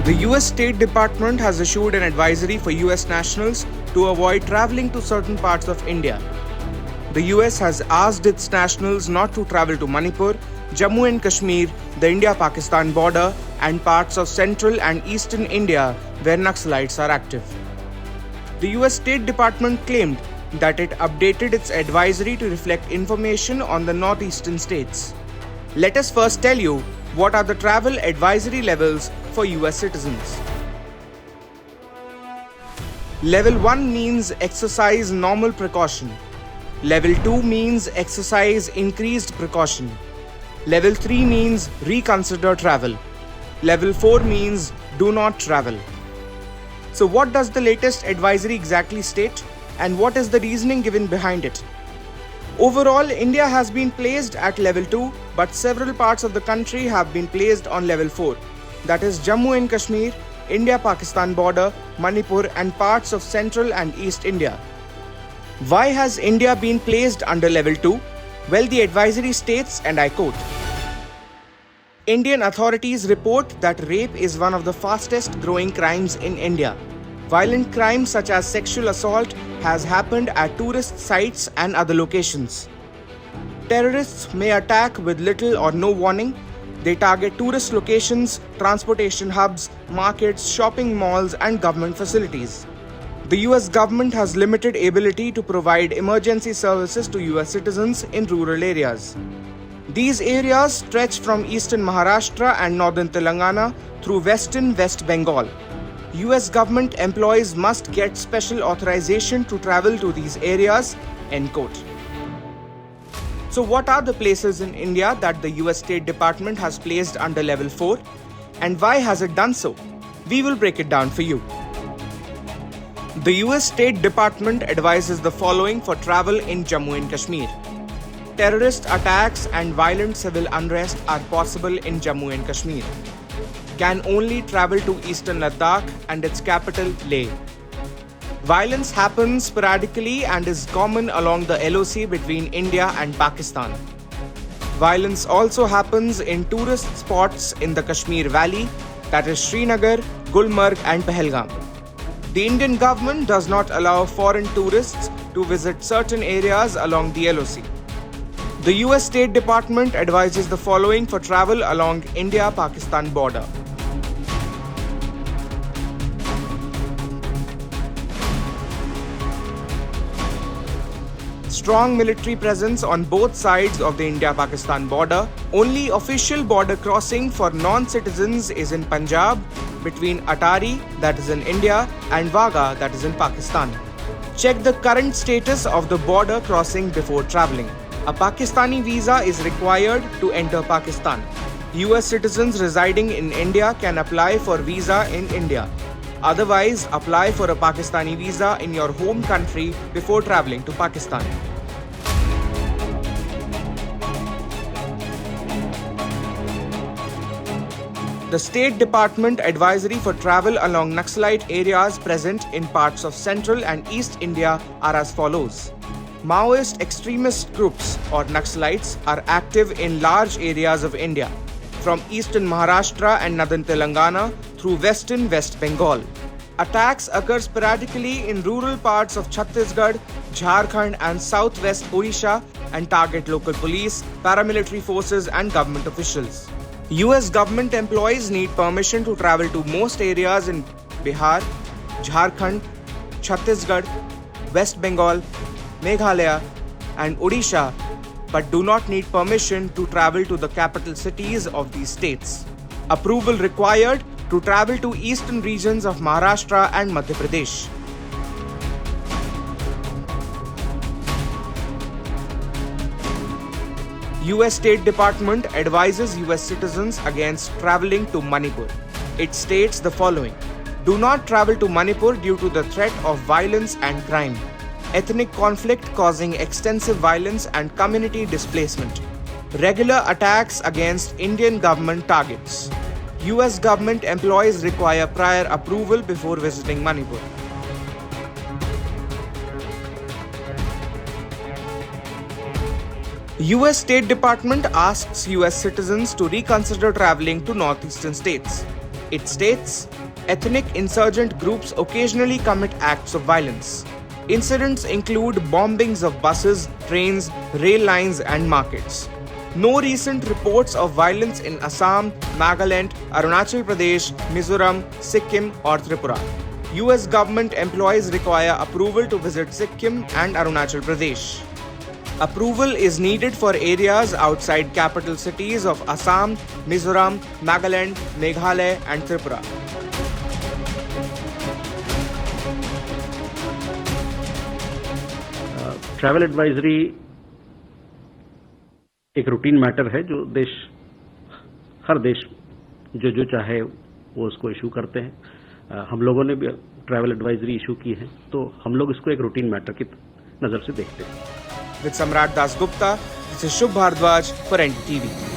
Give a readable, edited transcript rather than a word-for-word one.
The US State Department has issued an advisory for US nationals to avoid traveling to certain parts of India. The US has asked its nationals not to travel to Manipur, Jammu and Kashmir, the India-Pakistan border, and parts of central and eastern India where Naxalites are active. The US State Department claimed that it updated its advisory to reflect information on the Northeastern states. Let us first tell you what are the travel advisory levels for US citizens. Level 1 means exercise normal precaution. Level 2 means exercise increased precaution. Level 3 means reconsider travel. Level 4 means do not travel. So what does the latest advisory exactly state, and what is the reasoning given behind it? Overall, India has been placed at level 2, but several parts of the country have been placed on level 4. That is Jammu and Kashmir, India-Pakistan border, Manipur and parts of central and east India. Why has India been placed under level 2? Well, the advisory states, and I quote, Indian authorities report that rape is one of the fastest growing crimes in India. Violent crimes such as sexual assault has happened at tourist sites and other locations. Terrorists may attack with little or no warning. They target tourist locations, transportation hubs, markets, shopping malls, and government facilities. The US government has limited ability to provide emergency services to US citizens in rural areas. These areas stretch from eastern Maharashtra and northern Telangana through western West Bengal. US government employees must get special authorization to travel to these areas, end quote. So what are the places in India that the US State Department has placed under level 4, and why has it done so? We will break it down for you. The US State Department advises the following for travel in Jammu and Kashmir. Terrorist attacks and violent civil unrest are possible in Jammu and Kashmir. Can only travel to eastern Ladakh and its capital Leh. Violence happens sporadically and is common along the LOC between India and Pakistan. Violence also happens in tourist spots in the Kashmir Valley, that is Srinagar, Gulmarg and Pahalgam. The Indian government does not allow foreign tourists to visit certain areas along the LOC. The US State Department advises the following for travel along India-Pakistan border. Strong military presence on both sides of the India-Pakistan border. Only official border crossing for non-citizens is in Punjab, between Atari, that is in India, and Wagah, that is in Pakistan. Check the current status of the border crossing before traveling. A Pakistani visa is required to enter Pakistan. US citizens residing in India can apply for visa in India. Otherwise, apply for a Pakistani visa in your home country before traveling to Pakistan. The State Department advisory for travel along Naxalite areas present in parts of central and east India are as follows. Maoist extremist groups or Naxalites are active in large areas of India, from eastern Maharashtra and northern Telangana through western West Bengal. Attacks occur sporadically in rural parts of Chhattisgarh, Jharkhand and southwest Odisha and target local police, paramilitary forces and government officials. US government employees need permission to travel to most areas in Bihar, Jharkhand, Chhattisgarh, West Bengal, Meghalaya and Odisha, but do not need permission to travel to the capital cities of these states. Approval required to travel to eastern regions of Maharashtra and Madhya Pradesh. US State Department advises US citizens against traveling to Manipur. It states the following. Do not travel to Manipur due to the threat of violence and crime, ethnic conflict causing extensive violence and community displacement, regular attacks against Indian government targets. US government employees require prior approval before visiting Manipur. US State Department asks US citizens to reconsider traveling to Northeastern states. It states, ethnic insurgent groups occasionally commit acts of violence. Incidents include bombings of buses, trains, rail lines and markets. No recent reports of violence in Assam, Nagaland, Arunachal Pradesh, Mizoram, Sikkim or Tripura. US government employees require approval to visit Sikkim and Arunachal Pradesh. Approval is needed for areas outside capital cities of Assam, Mizoram, Nagaland, Meghalaya and Tripura. Travel advisory एक routine matter है जो हर देश जो चाहे वो उसको issue करते हैं। हम लोगों ने भी ट्रैवल एडवाइजरी इशू की है, तो हम लोग इसको एक रूटीन मैटर की नजर से देखते हैं। With Samrat Das Gupta, this is Shubh Bhardwaj for NDTV.